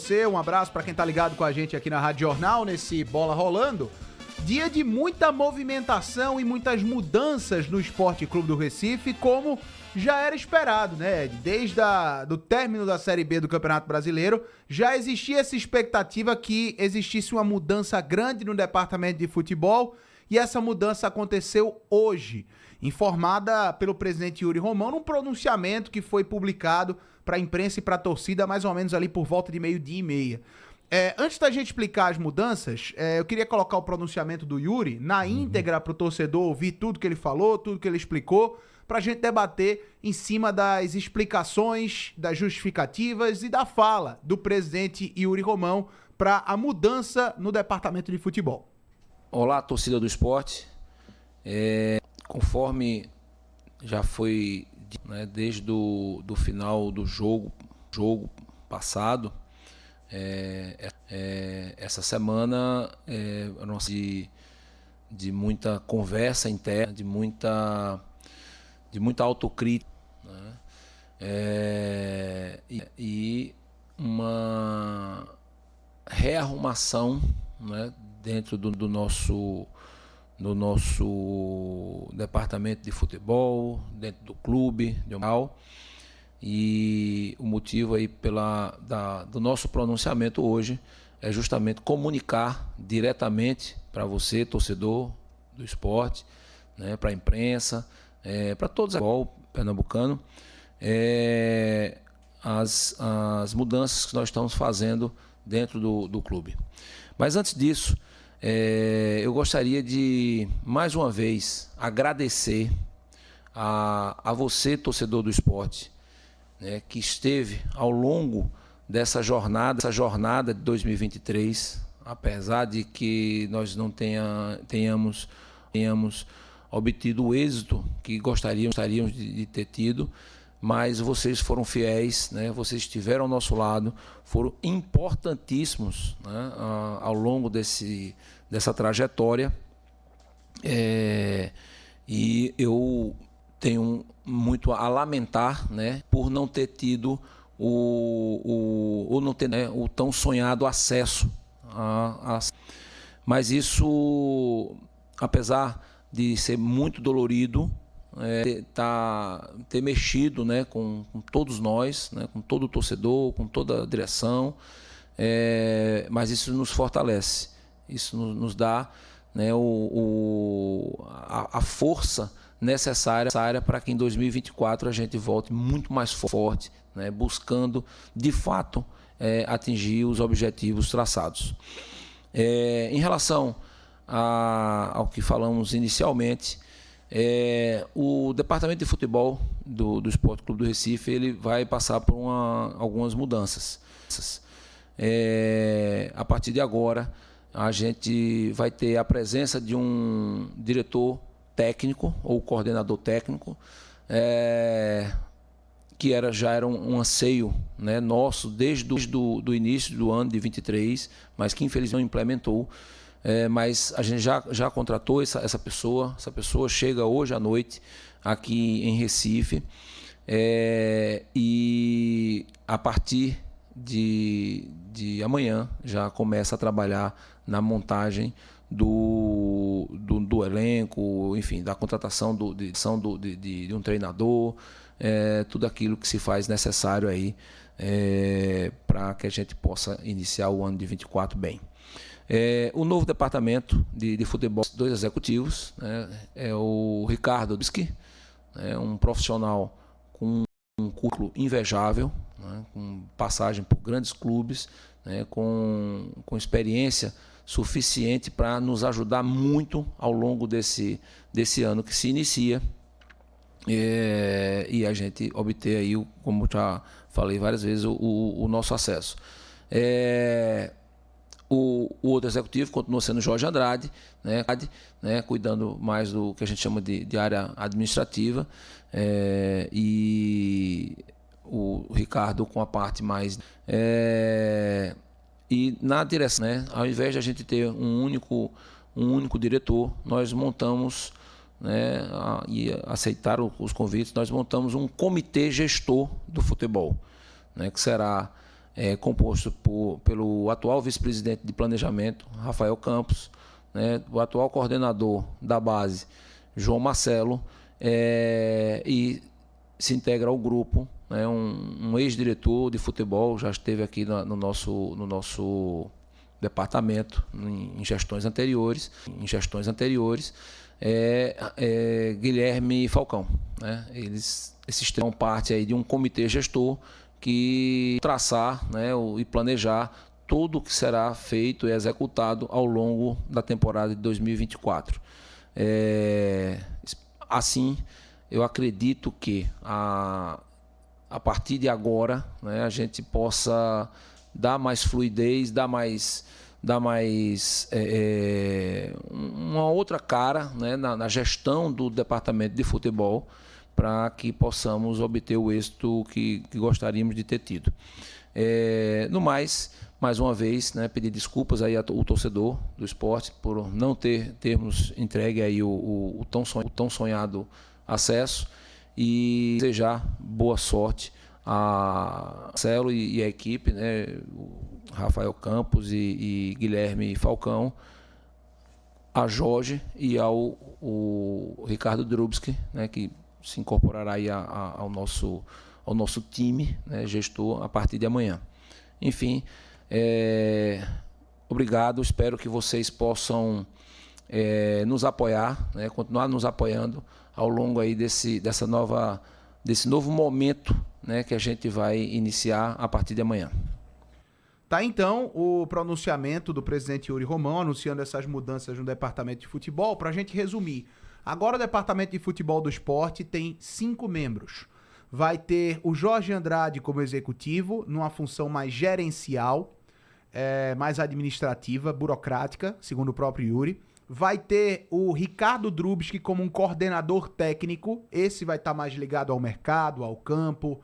você, um abraço para quem tá ligado com a gente aqui na Rádio Jornal, nesse Bola Rolando. Dia de muita movimentação e muitas mudanças no Esporte Clube do Recife, como já era esperado, né? Desde o término da Série B do Campeonato Brasileiro, já existia essa expectativa que existisse uma mudança grande no departamento de futebol, e essa mudança aconteceu hoje, informada pelo presidente Yuri Romão num pronunciamento que foi publicado para a imprensa e para a torcida mais ou menos ali por volta de 12h30. Antes da gente explicar as mudanças, eu queria colocar o pronunciamento do Yuri na íntegra para o torcedor ouvir tudo que ele falou, tudo que ele explicou, para a gente debater em cima das explicações, das justificativas e da fala do presidente Yuri Romão para a mudança no departamento de futebol. Olá, torcida do esporte. Conforme já foi, né, desde do final do jogo passado, essa semana de muita conversa interna, de muita autocrítica, né, e uma rearrumação, né, dentro do nosso departamento de futebol, dentro do clube, e o motivo aí do nosso pronunciamento hoje é justamente comunicar diretamente para você, torcedor do esporte, né, para a imprensa, para todos o pernambucano, as mudanças que nós estamos fazendo dentro do clube. Mas antes disso, eu gostaria de, mais uma vez, agradecer a você, torcedor do esporte, né, que esteve ao longo dessa jornada de 2023, apesar de que nós não tenhamos obtido o êxito que gostaríamos de ter tido, mas vocês foram fiéis, né? Vocês estiveram ao nosso lado, foram importantíssimos, né, ao longo dessa trajetória, e eu tenho muito a lamentar, né, por não ter tido ou não ter, né, o tão sonhado acesso mas isso, apesar de ser muito dolorido, ter mexido, né, com todos nós, né, com todo o torcedor, com toda a direção, mas isso nos fortalece, isso nos dá, né, a força necessária para que em 2024 a gente volte muito mais forte, né, buscando de fato atingir os objetivos traçados. Em relação ao que falamos inicialmente, o departamento de futebol do Esporte Clube do Recife, ele vai passar por algumas mudanças. A partir de agora, a gente vai ter a presença de um diretor técnico ou coordenador técnico, que já era um anseio, né, nosso desde o início do ano de 23, mas que infelizmente não implementou. Mas a gente já contratou essa pessoa. Essa pessoa chega hoje à noite aqui em Recife, e a partir de amanhã já começa a trabalhar na montagem do elenco, enfim, da contratação de um treinador, tudo aquilo que se faz necessário aí para que a gente possa iniciar o ano de 24 bem. O novo departamento de futebol, 2 executivos, né, é o Ricardo Duski, um profissional com um currículo invejável, né, com passagem por grandes clubes, né, com experiência suficiente para nos ajudar muito ao longo desse ano que se inicia, e a gente obter aí, como já falei várias vezes, o nosso acesso. O outro executivo continua sendo Jorge Andrade, né, cuidando mais do que a gente chama de área administrativa, e o Ricardo com a parte mais... e na direção, né, ao invés de a gente ter um único diretor, nós montamos, né, e aceitaram os convites, nós montamos um comitê gestor do futebol, né, que será composto pelo atual vice-presidente de planejamento, Rafael Campos, né, o atual coordenador da base, João Marcelo, e se integra ao grupo, né, um ex-diretor de futebol, já esteve aqui no nosso departamento em gestões anteriores, Guilherme Falcão, né? Esses são parte aí de um comitê gestor que traçar, né, e planejar tudo o que será feito e executado ao longo da temporada de 2024. Assim, eu acredito que a partir de agora, né, a gente possa dar mais fluidez, dar mais uma outra cara, né, na gestão do departamento de futebol, para que possamos obter o êxito que gostaríamos de ter tido. No mais uma vez, né, pedir desculpas aí ao torcedor do esporte por não termos entregue aí o tão sonhado acesso, e desejar boa sorte a Marcelo e a equipe, né, o Rafael Campos e Guilherme Falcão, a Jorge e ao Ricardo Drubski, né, que se incorporará aí ao nosso time, né, gestor, a partir de amanhã. Enfim, obrigado, espero que vocês possam nos apoiar, né, continuar nos apoiando ao longo aí desse novo momento, né, que a gente vai iniciar a partir de amanhã. Tá, então, o pronunciamento do presidente Yuri Romão anunciando essas mudanças no departamento de futebol. Para a gente resumir, agora o departamento de futebol do esporte tem 5 membros. Vai ter o Jorge Andrade como executivo, numa função mais gerencial, mais administrativa, burocrática, segundo o próprio Yuri. Vai ter o Ricardo Drubski como um coordenador técnico. Esse vai estar mais ligado ao mercado, ao campo,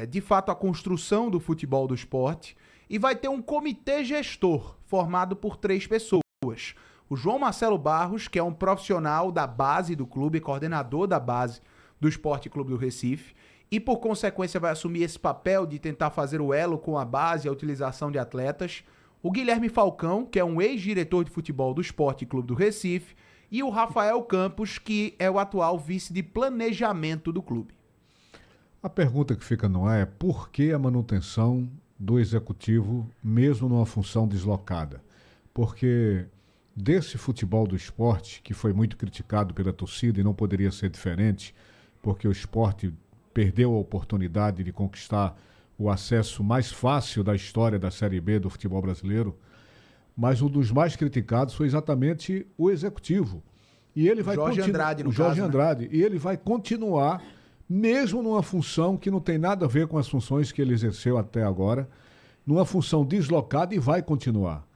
de fato a construção do futebol do esporte. E vai ter um comitê gestor formado por 3 pessoas. O João Marcelo Barros, que é um profissional da base do clube, coordenador da base do Esporte Clube do Recife, e por consequência vai assumir esse papel de tentar fazer o elo com a base e a utilização de atletas. O Guilherme Falcão, que é um ex-diretor de futebol do Esporte Clube do Recife, e o Rafael Campos, que é o atual vice de planejamento do clube. A pergunta que fica no ar é: por que a manutenção do executivo, mesmo numa função deslocada? Porque desse futebol do esporte, que foi muito criticado pela torcida e não poderia ser diferente, porque o esporte perdeu a oportunidade de conquistar o acesso mais fácil da história da Série B do futebol brasileiro, mas um dos mais criticados foi exatamente o executivo. E ele vai Jorge Andrade, no Jorge caso, Andrade, né? E ele vai continuar, mesmo numa função que não tem nada a ver com as funções que ele exerceu até agora, numa função deslocada, e vai continuar.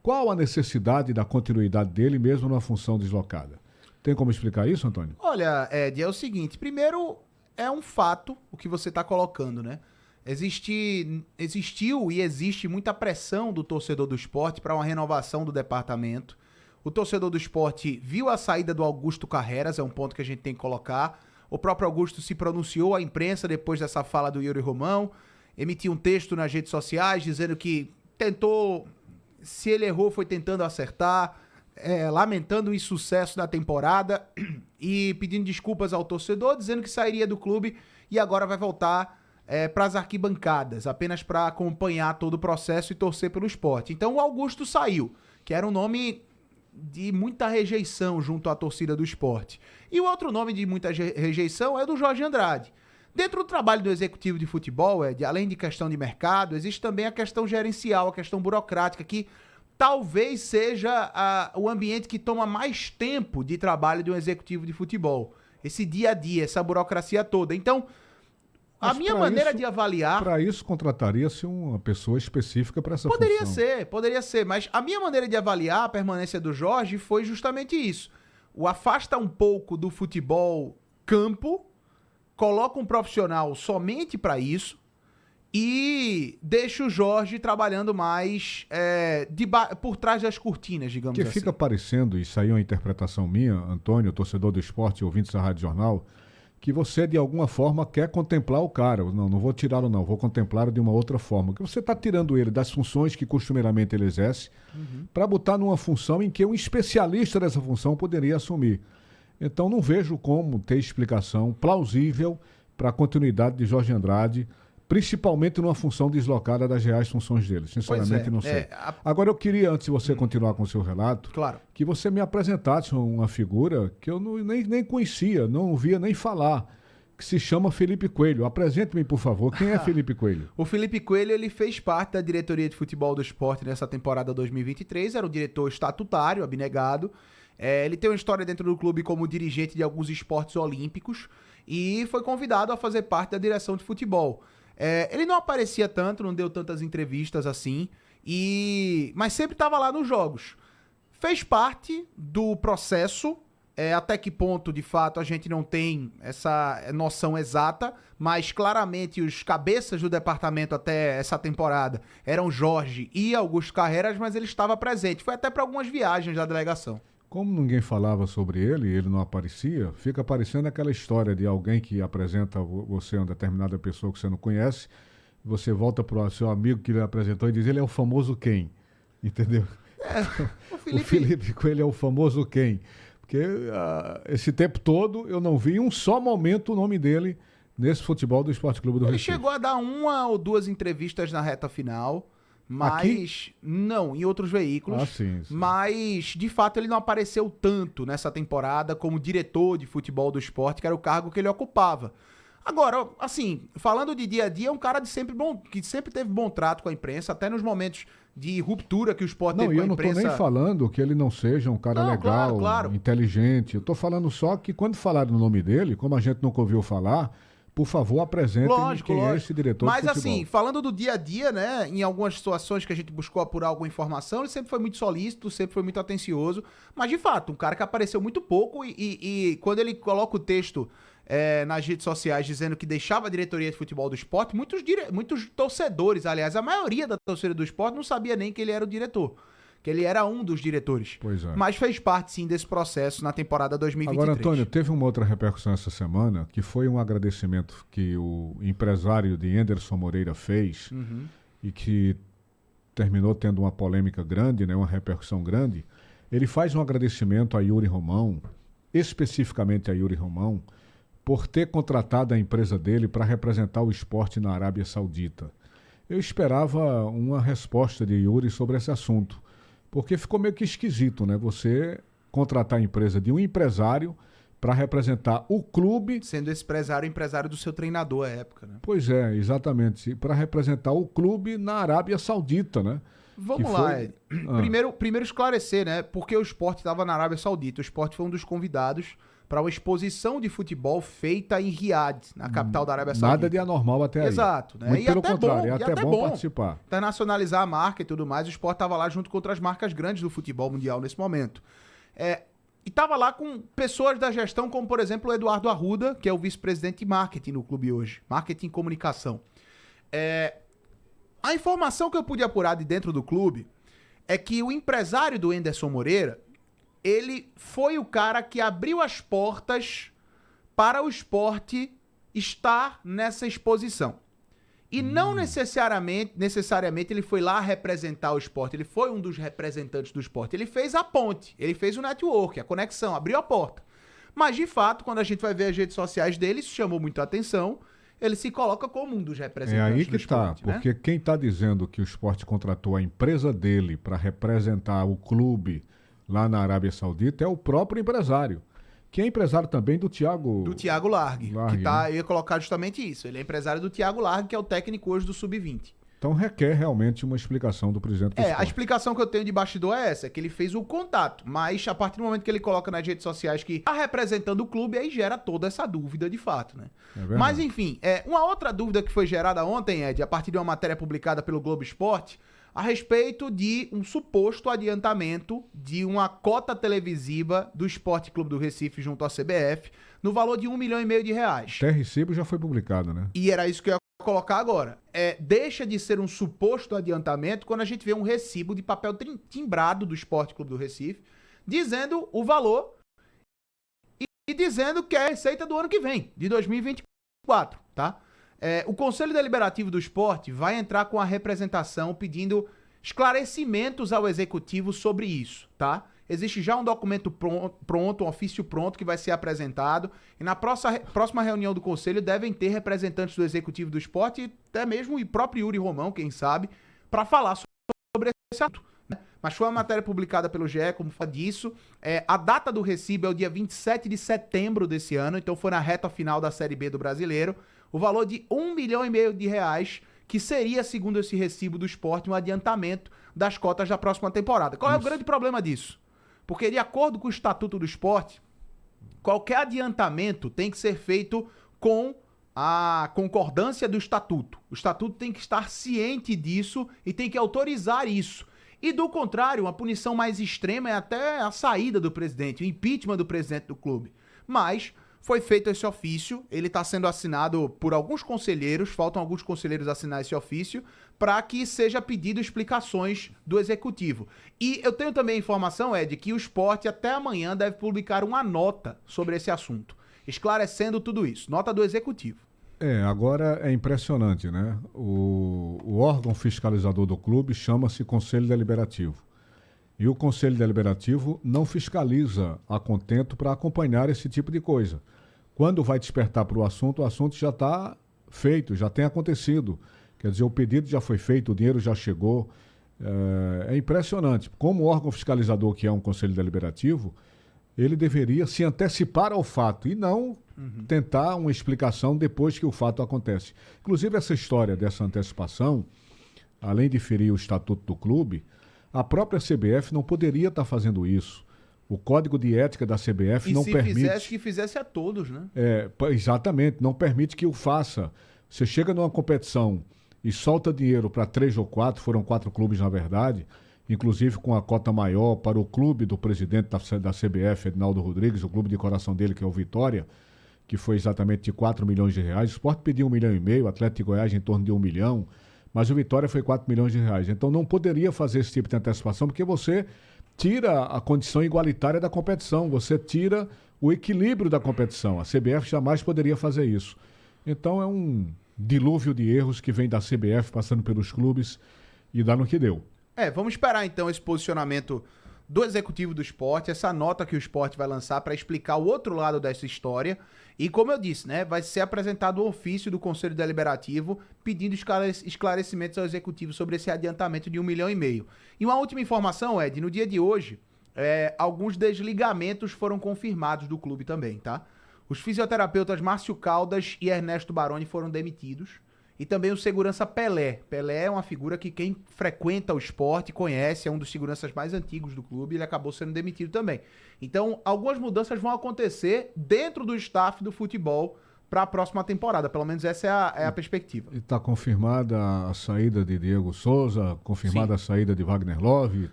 Qual a necessidade da continuidade dele, mesmo numa função deslocada? Tem como explicar isso, Antônio? Olha, Ed, é o seguinte: primeiro, é um fato o que você está colocando, né? Existiu e existe muita pressão do torcedor do esporte para uma renovação do departamento. O torcedor do esporte viu a saída do Augusto Carreras, é um ponto que a gente tem que colocar. O próprio Augusto se pronunciou à imprensa depois dessa fala do Yuri Romão, emitiu um texto nas redes sociais dizendo que tentou, se ele errou, foi tentando acertar, lamentando o insucesso da temporada e pedindo desculpas ao torcedor, dizendo que sairia do clube e agora vai voltar para as arquibancadas, apenas para acompanhar todo o processo e torcer pelo esporte. Então o Augusto saiu, que era um nome de muita rejeição junto à torcida do esporte. E o outro nome de muita rejeição é do Jorge Andrade. Dentro do trabalho do executivo de futebol, além de questão de mercado, existe também a questão gerencial, a questão burocrática, que talvez seja o ambiente que toma mais tempo de trabalho de um executivo de futebol. Esse dia a dia, essa burocracia toda. Então, a minha maneira de avaliar... Para isso, contrataria-se uma pessoa específica para essa Poderia função. Poderia ser, mas a minha maneira de avaliar a permanência do Jorge foi justamente isso. O afasta um pouco do futebol campo, coloca um profissional somente para isso e deixa o Jorge trabalhando mais por trás das cortinas, digamos assim. Que fica parecendo, isso aí é uma interpretação minha, Antônio, torcedor do esporte e ouvintes da Rádio Jornal, que você, de alguma forma, quer contemplar o cara. Não vou tirá-lo não, vou contemplá-lo de uma outra forma. Que você está tirando ele das funções que costumeiramente ele exerce para botar numa função em que um especialista dessa função poderia assumir. Então não vejo como ter explicação plausível para a continuidade de Jorge Andrade, principalmente numa função deslocada das reais funções dele. Sinceramente, não sei. Agora, eu queria, antes de você continuar com o seu relato, claro, que você me apresentasse uma figura que eu nem conhecia, não ouvia nem falar, que se chama Felipe Coelho. Apresente-me, por favor. Quem é Felipe Coelho? O Felipe Coelho, ele fez parte da diretoria de futebol do Sport nessa temporada 2023, era o diretor estatutário, abnegado. Ele tem uma história dentro do clube como dirigente de alguns esportes olímpicos e foi convidado a fazer parte da direção de futebol. Ele não aparecia tanto, não deu tantas entrevistas assim, mas sempre estava lá nos jogos. Fez parte do processo, até que ponto, de fato, a gente não tem essa noção exata, mas claramente os cabeças do departamento até essa temporada eram Jorge e Augusto Carreras, mas ele estava presente. Foi até para algumas viagens da delegação. Como ninguém falava sobre ele não aparecia, fica parecendo aquela história de alguém que apresenta você a uma determinada pessoa que você não conhece, você volta para o seu amigo que lhe apresentou e diz, ele é o famoso quem? Entendeu? O Felipe Coelho é o famoso quem? Porque esse tempo todo eu não vi em um só momento o nome dele nesse futebol do Esporte Clube do Recife. Ele chegou a dar 1 ou 2 entrevistas na reta final, mas aqui? Não, em outros veículos. Sim. Mas, de fato, ele não apareceu tanto nessa temporada como diretor de futebol do Sport, que era o cargo que ele ocupava. Agora, assim, falando de dia a dia, é um cara que sempre teve bom trato com a imprensa, até nos momentos de ruptura que o Sport teve com a imprensa. Não, eu não tô nem falando que ele não seja um cara legal, claro. Inteligente. Eu tô falando só que quando falaram no nome dele, como a gente nunca ouviu falar, por favor, apresentem quem é esse diretor de futebol. Mas assim, falando do dia a dia, né, em algumas situações que a gente buscou apurar alguma informação, ele sempre foi muito solícito, sempre foi muito atencioso, mas de fato, um cara que apareceu muito pouco e quando ele coloca o texto nas redes sociais dizendo que deixava a diretoria de futebol do Sport, muitos torcedores, aliás, a maioria da torcida do Sport não sabia nem que ele era o diretor. Que ele era um dos diretores. Pois é. Mas fez parte, sim, desse processo na temporada 2023. Agora, Antônio, teve uma outra repercussão essa semana, que foi um agradecimento que o empresário de Anderson Moreira fez, e que terminou tendo uma polêmica grande, né, uma repercussão grande. Ele faz um agradecimento a Yuri Romão, especificamente a Yuri Romão, por ter contratado a empresa dele para representar o esporte na Arábia Saudita. Eu esperava uma resposta de Yuri sobre esse assunto. Porque ficou meio que esquisito, né? Você contratar a empresa de um empresário para representar o clube. Sendo esse empresário do seu treinador à época, né? Pois é, exatamente. Para representar o clube na Arábia Saudita, né? Vamos lá, Ed. Primeiro esclarecer, né? Porque o Sport estava na Arábia Saudita. O Sport foi um dos convidados para uma exposição de futebol feita em Riad, na capital da Arábia Saudita. Nada de anormal até aí. Exato. Né? Muito pelo contrário, é até bom participar. Internacionalizar a marca e tudo mais, o Sport estava lá junto com outras marcas grandes do futebol mundial nesse momento. E estava lá com pessoas da gestão, como por exemplo o Eduardo Arruda, que é o vice-presidente de marketing no clube hoje. Marketing e comunicação. A informação que eu pude apurar de dentro do clube é que o empresário do Anderson Moreira, ele foi o cara que abriu as portas para o Sport estar nessa exposição. E não necessariamente ele foi lá representar o Sport, ele foi um dos representantes do Sport. Ele fez a ponte, ele fez o network, a conexão, abriu a porta. Mas, de fato, quando a gente vai ver as redes sociais dele, isso chamou muito a atenção, ele se coloca como um dos representantes do Sport. É aí que está, porque quem está dizendo que o Sport contratou a empresa dele para representar o clube lá na Arábia Saudita é o próprio empresário, que é empresário também do Thiago... Do Thiago Largue, que tá, né? Eu ia colocar justamente isso. Ele é empresário do Thiago Largue, que é o técnico hoje do Sub-20. Então requer realmente uma explicação do presidente do Sport. A explicação que eu tenho de bastidor é essa, que ele fez o contato, mas a partir do momento que ele coloca nas redes sociais que tá representando o clube, aí gera toda essa dúvida de fato, né? Mas enfim, uma outra dúvida que foi gerada ontem, Ed, a partir de uma matéria publicada pelo Globo Esporte, a respeito de um suposto adiantamento de uma cota televisiva do Esporte Clube do Recife junto à CBF, no valor de R$1,5 milhão. Até recibo já foi publicado, né? E era isso que eu ia colocar agora. Deixa de ser um suposto adiantamento quando a gente vê um recibo de papel timbrado do Esporte Clube do Recife, dizendo o valor e dizendo que é a receita do ano que vem, de 2024, tá? O Conselho Deliberativo do Sport vai entrar com a representação pedindo esclarecimentos ao Executivo sobre isso, tá? Existe já um documento pronto, um ofício pronto que vai ser apresentado, e na próxima reunião do Conselho devem ter representantes do Executivo do Sport e até mesmo o próprio Yuri Romão, quem sabe, para falar sobre esse assunto, né? Mas foi uma matéria publicada pelo GE, como fala disso. A data do recibo é o dia 27 de setembro desse ano, então foi na reta final da Série B do Brasileiro. O valor de R$1,5 milhão de reais, que seria, segundo esse recibo do Sport, um adiantamento das cotas da próxima temporada. Qual é o grande problema disso? Porque, de acordo com o Estatuto do Sport, qualquer adiantamento tem que ser feito com a concordância do Estatuto. O Estatuto tem que estar ciente disso e tem que autorizar isso. E, do contrário, uma punição mais extrema é até a saída do presidente, o impeachment do presidente do clube. Mas foi feito esse ofício, ele está sendo assinado por alguns conselheiros, faltam alguns conselheiros assinar esse ofício, para que seja pedido explicações do Executivo. E eu tenho também a informação, Ed, que o Sport até amanhã deve publicar uma nota sobre esse assunto, esclarecendo tudo isso. Nota do Executivo. Agora é impressionante, né? O órgão fiscalizador do clube chama-se Conselho Deliberativo. E o Conselho Deliberativo não fiscaliza a contento para acompanhar esse tipo de coisa. Quando vai despertar para o assunto já está feito, já tem acontecido. Quer dizer, o pedido já foi feito, o dinheiro já chegou. É impressionante. Como órgão fiscalizador que é um Conselho Deliberativo, ele deveria se antecipar ao fato e não tentar uma explicação depois que o fato acontece. Inclusive, essa história dessa antecipação, além de ferir o estatuto do clube, a própria CBF não poderia estar fazendo isso. O código de ética da CBF não permite... E se fizesse a todos, né? Exatamente, não permite que o faça. Você chega numa competição e solta dinheiro para 3 ou 4, foram 4 clubes na verdade, inclusive com a cota maior para o clube do presidente da CBF, Edinaldo Rodrigues, o clube de coração dele, que é o Vitória, que foi exatamente de 4 milhões de reais. O Sport pediu 1,5 milhão, o Atlético de Goiás em torno de 1 milhão, mas o Vitória foi 4 milhões de reais. Então não poderia fazer esse tipo de antecipação, porque você tira a condição igualitária da competição, você tira o equilíbrio da competição. A CBF jamais poderia fazer isso. Então é um dilúvio de erros que vem da CBF passando pelos clubes e dá no que deu. Vamos esperar então esse posicionamento do Executivo do Sport, essa nota que o Sport vai lançar para explicar o outro lado dessa história. E como eu disse, né, vai ser apresentado o ofício do Conselho Deliberativo pedindo esclarecimentos ao Executivo sobre esse adiantamento de 1,5 milhão. E uma última informação, Ed, no dia de hoje, alguns desligamentos foram confirmados do clube também, tá? Os fisioterapeutas Márcio Caldas e Ernesto Baroni foram demitidos. E também o segurança Pelé. Pelé é uma figura que quem frequenta o esporte conhece, é um dos seguranças mais antigos do clube, ele acabou sendo demitido também. Então, algumas mudanças vão acontecer dentro do staff do futebol para a próxima temporada. Pelo menos essa é a perspectiva. E está confirmada a saída de Diego Souza, confirmada a saída de Wagner Love,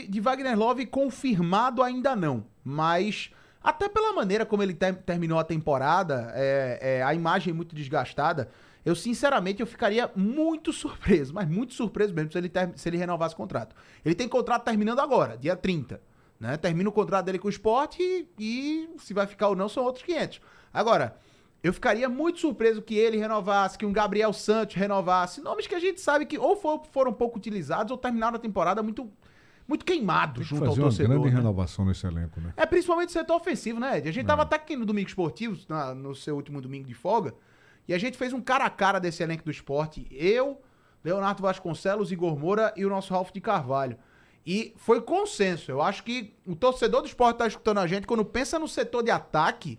de Wagner Love confirmado ainda não, mas até pela maneira como ele terminou a temporada, a imagem muito desgastada. Eu, sinceramente, ficaria muito surpreso, mas muito surpreso mesmo se ele renovasse o contrato. Ele tem contrato terminando agora, dia 30, né? Termina o contrato dele com o Sport e se vai ficar ou não são outros 500. Agora, eu ficaria muito surpreso que ele renovasse, que um Gabriel Santos renovasse, nomes que a gente sabe que ou foram pouco utilizados ou terminaram a temporada muito queimado junto ao torcedor. Fazer uma grande renovação nesse elenco, né? Principalmente o setor ofensivo, né, Ed? A gente tava até aqui no Domingo Esportivo, no seu último domingo de folga, e a gente fez um cara a cara desse elenco do esporte. Eu, Leonardo Vasconcelos, Igor Moura e o nosso Ralf de Carvalho. E foi consenso. Eu acho que o torcedor do esporte tá escutando a gente. Quando pensa no setor de ataque,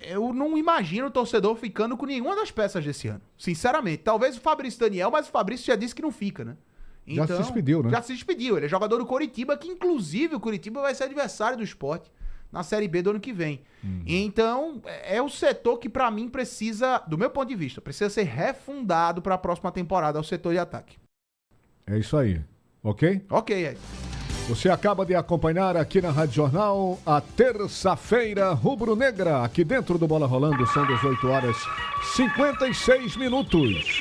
eu não imagino o torcedor ficando com nenhuma das peças desse ano. Sinceramente. Talvez o Fabrício Daniel, mas o Fabrício já disse que não fica, né? Então, já se despediu, né? Já se despediu. Ele é jogador do Coritiba, que inclusive o Coritiba vai ser adversário do esporte na Série B do ano que vem. Então, é o setor que, pra mim, precisa, do meu ponto de vista, precisa ser refundado pra próxima temporada, o setor de ataque. É isso aí. Ok? Ok, Ed. Você acaba de acompanhar aqui na Rádio Jornal a terça-feira rubro-negra, aqui dentro do Bola Rolando, são 18 horas 56 minutos.